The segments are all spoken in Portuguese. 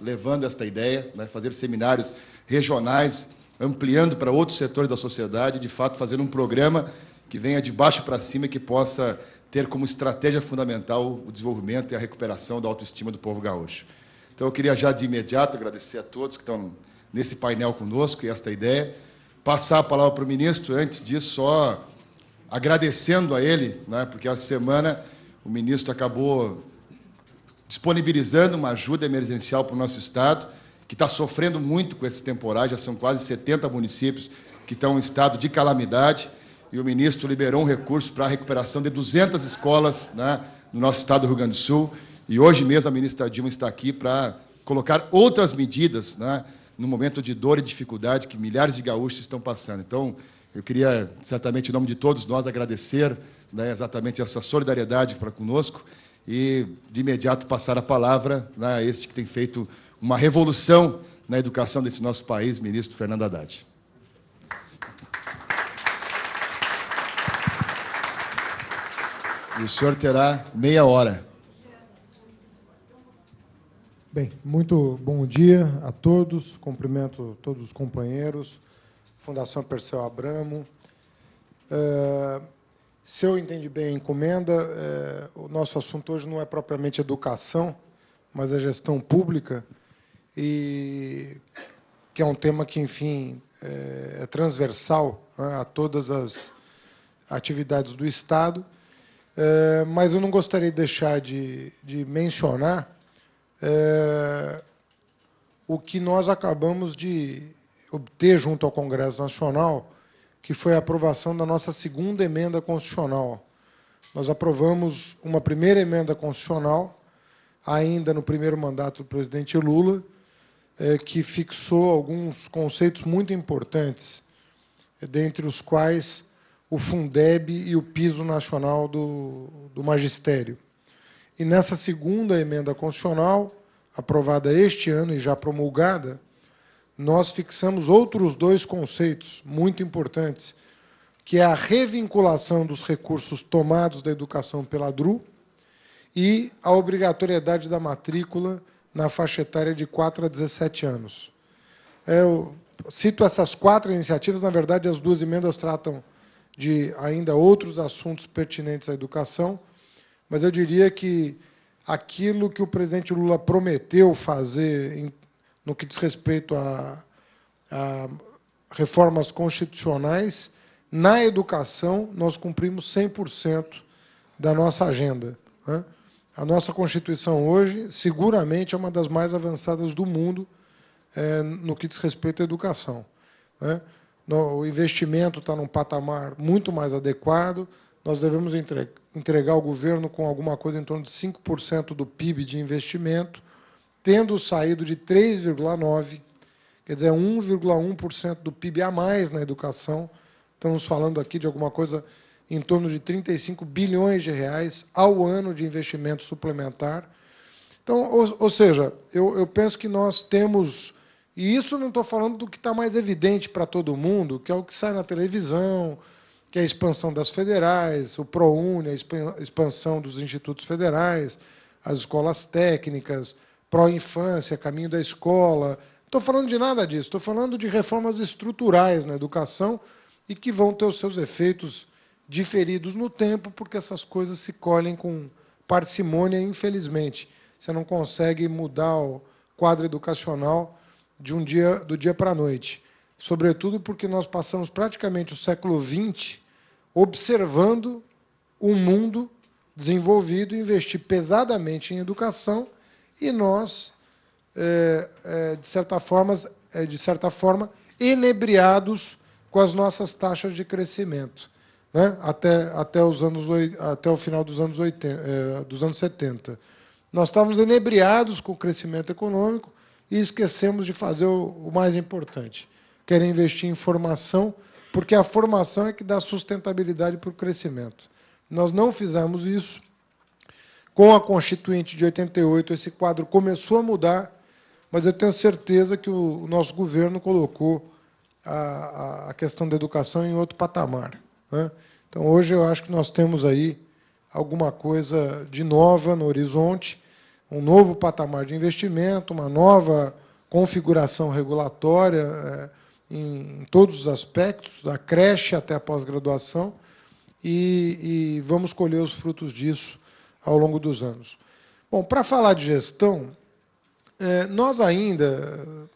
levando esta ideia, né, fazer seminários regionais, ampliando para outros setores da sociedade, de fato, fazendo um programa que venha de baixo para cima e que possa ter como estratégia fundamental o desenvolvimento e a recuperação da autoestima do povo gaúcho. Então, eu queria já de imediato agradecer a todos que estão nesse painel conosco e esta ideia, passar a palavra para o ministro, antes disso, só agradecendo a ele, né, porque essa semana o ministro acabou disponibilizando uma ajuda emergencial para o nosso Estado, que está sofrendo muito com esses temporais, já são quase 70 municípios que estão em estado de calamidade, e o ministro liberou um recurso para a recuperação de 200 escolas, né, no nosso Estado do Rio Grande do Sul, e hoje mesmo a ministra Dilma está aqui para colocar outras medidas, né, no momento de dor e dificuldade que milhares de gaúchos estão passando. Então, eu queria, certamente, em nome de todos nós, agradecer, né, exatamente essa solidariedade para conosco e, de imediato, passar a palavra, né, a este que tem feito uma revolução na educação desse nosso país, ministro Fernando Haddad. E o senhor terá meia hora. Bem, muito bom dia a todos, cumprimento todos os companheiros, Fundação Perseu Abramo. Se eu entendi bem a encomenda, o nosso assunto hoje não é propriamente educação, mas a gestão pública, e que é um tema que, enfim, é transversal, né, a todas as atividades do Estado, mas eu não gostaria de deixar de mencionar o que nós acabamos de obter junto ao Congresso Nacional, que foi a aprovação da nossa segunda emenda constitucional. Nós aprovamos uma primeira emenda constitucional, ainda no primeiro mandato do presidente Lula, que fixou alguns conceitos muito importantes, dentre os quais o Fundeb e o piso nacional do magistério. E nessa segunda emenda constitucional, aprovada este ano e já promulgada, nós fixamos outros dois conceitos muito importantes, que é a revinculação dos recursos tomados da educação pela DRU e a obrigatoriedade da matrícula na faixa etária de 4 a 17 anos. Eu cito essas quatro iniciativas, na verdade, as duas emendas tratam de ainda outros assuntos pertinentes à educação, mas eu diria que aquilo que o presidente Lula prometeu fazer no que diz respeito a reformas constitucionais, na educação, nós cumprimos 100% da nossa agenda. A nossa Constituição hoje, seguramente, é uma das mais avançadas do mundo no que diz respeito à educação. O investimento está num patamar muito mais adequado, nós devemos entregar ao governo com alguma coisa em torno de 5% do PIB de investimento, tendo saído de 3,9%, quer dizer, 1,1% do PIB a mais na educação. Estamos falando aqui de alguma coisa em torno de 35 bilhões de reais ao ano de investimento suplementar. Então, ou seja, eu penso que nós temos, e isso não estou falando do que está mais evidente para todo mundo, que é o que sai na televisão, que é a expansão das federais, o ProUni, a expansão dos institutos federais, as escolas técnicas, pró-infância, caminho da escola. Não estou falando de nada disso, estou falando de reformas estruturais na educação e que vão ter os seus efeitos diferidos no tempo, porque essas coisas se colhem com parcimônia, infelizmente. Você não consegue mudar o quadro educacional do dia para a noite. Sobretudo porque nós passamos praticamente o século XX observando um mundo desenvolvido, investir pesadamente em educação, e nós, de certa forma, enebriados com as nossas taxas de crescimento, né? até o final dos anos 70. Nós estávamos enebriados com o crescimento econômico e esquecemos de fazer o mais importante, que era investir em formação, porque a formação é que dá sustentabilidade para o crescimento. Nós não fizemos isso. Com a Constituinte de 88, esse quadro começou a mudar, mas eu tenho certeza que o nosso governo colocou a questão da educação em outro patamar, né? Então, hoje, eu acho que nós temos aí alguma coisa de nova no horizonte. um novo patamar de investimento, uma nova configuração regulatória em todos os aspectos, da creche até a pós-graduação, e vamos colher os frutos disso ao longo dos anos. Bom, para falar de gestão, nós ainda,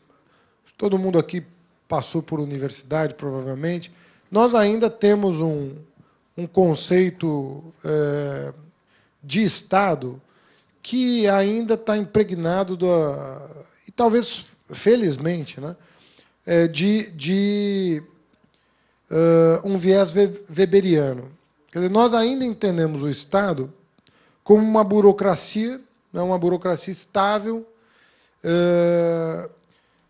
todo mundo aqui passou por universidade, provavelmente, nós ainda temos um conceito de Estado que ainda está impregnado, e talvez felizmente, né, de um viés weberiano. Quer dizer, nós ainda entendemos o Estado como uma burocracia estável,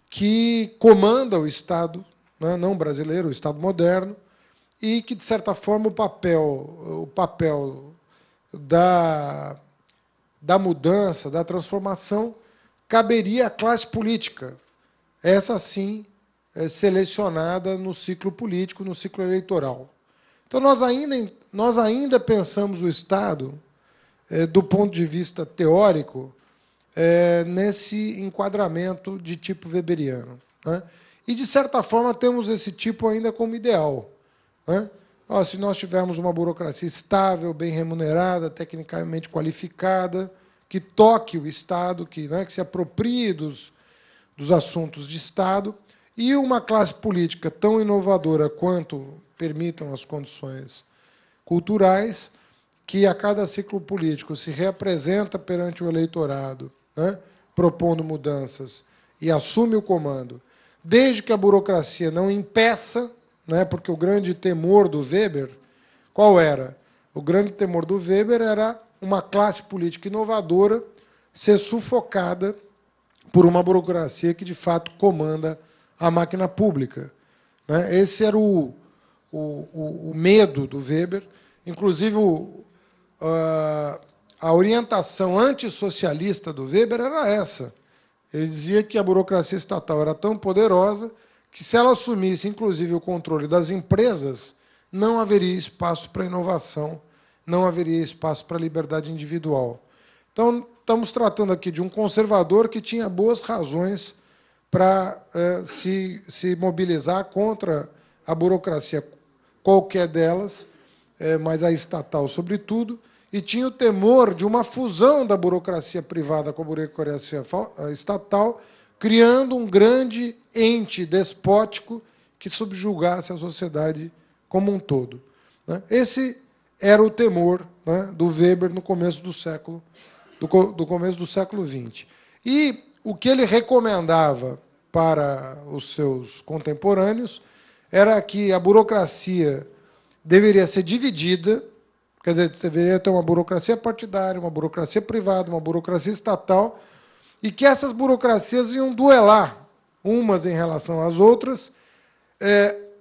que comanda o Estado, né, não brasileiro, o Estado moderno, e que, de certa forma, o papel da mudança, da transformação, caberia à classe política, essa sim selecionada no ciclo político, no ciclo eleitoral. Então, nós ainda pensamos o Estado, do ponto de vista teórico, nesse enquadramento de tipo weberiano, né? E, de certa forma, temos esse tipo ainda como ideal, né? Se nós tivermos uma burocracia estável, bem remunerada, tecnicamente qualificada, que toque o Estado, que se aproprie dos assuntos de Estado, e uma classe política tão inovadora quanto permitam as condições culturais, que a cada ciclo político se reapresenta perante o eleitorado, né, propondo mudanças e assume o comando, desde que a burocracia não impeça, né, porque o grande temor do Weber, qual era? O grande temor do Weber era uma classe política inovadora ser sufocada por uma burocracia que, de fato, comanda a máquina pública, né? Esse era o medo do Weber. Inclusive, a orientação antissocialista do Weber era essa. Ele dizia que a burocracia estatal era tão poderosa que, se ela assumisse, inclusive, o controle das empresas, não haveria espaço para inovação, não haveria espaço para a liberdade individual. Então, estamos tratando aqui de um conservador que tinha boas razões para se mobilizar contra a burocracia, qualquer delas, mas a estatal, sobretudo, e tinha o temor de uma fusão da burocracia privada com a burocracia estatal, criando um grande ente despótico que subjugasse a sociedade como um todo, né? Esse era o temor, né, do Weber no começo do século XX. E o que ele recomendava para os seus contemporâneos era que a burocracia deveria ser dividida, quer dizer, deveria ter uma burocracia partidária, uma burocracia privada, uma burocracia estatal, e que essas burocracias iam duelar umas em relação às outras,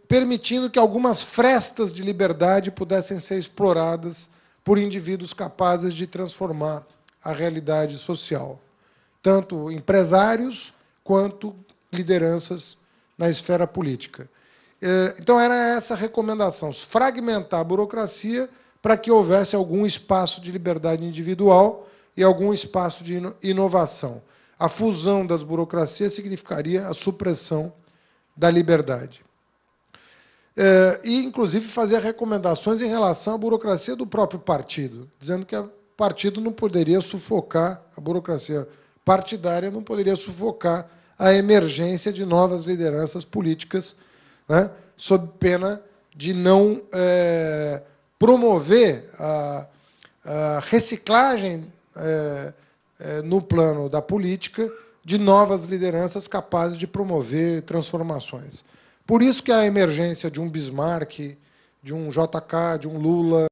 permitindo que algumas frestas de liberdade pudessem ser exploradas por indivíduos capazes de transformar a realidade social, tanto empresários quanto lideranças na esfera política. Então, era essa a recomendação: fragmentar a burocracia para que houvesse algum espaço de liberdade individual e algum espaço de inovação. A fusão das burocracias significaria a supressão da liberdade. E, inclusive, fazer recomendações em relação à burocracia do próprio partido, dizendo que o partido não poderia sufocar, a burocracia partidária não poderia sufocar a emergência de novas lideranças políticas, né, sob pena de não promover a reciclagem no plano da política de novas lideranças capazes de promover transformações. Por isso que a emergência de um Bismarck, de um JK, de um Lula,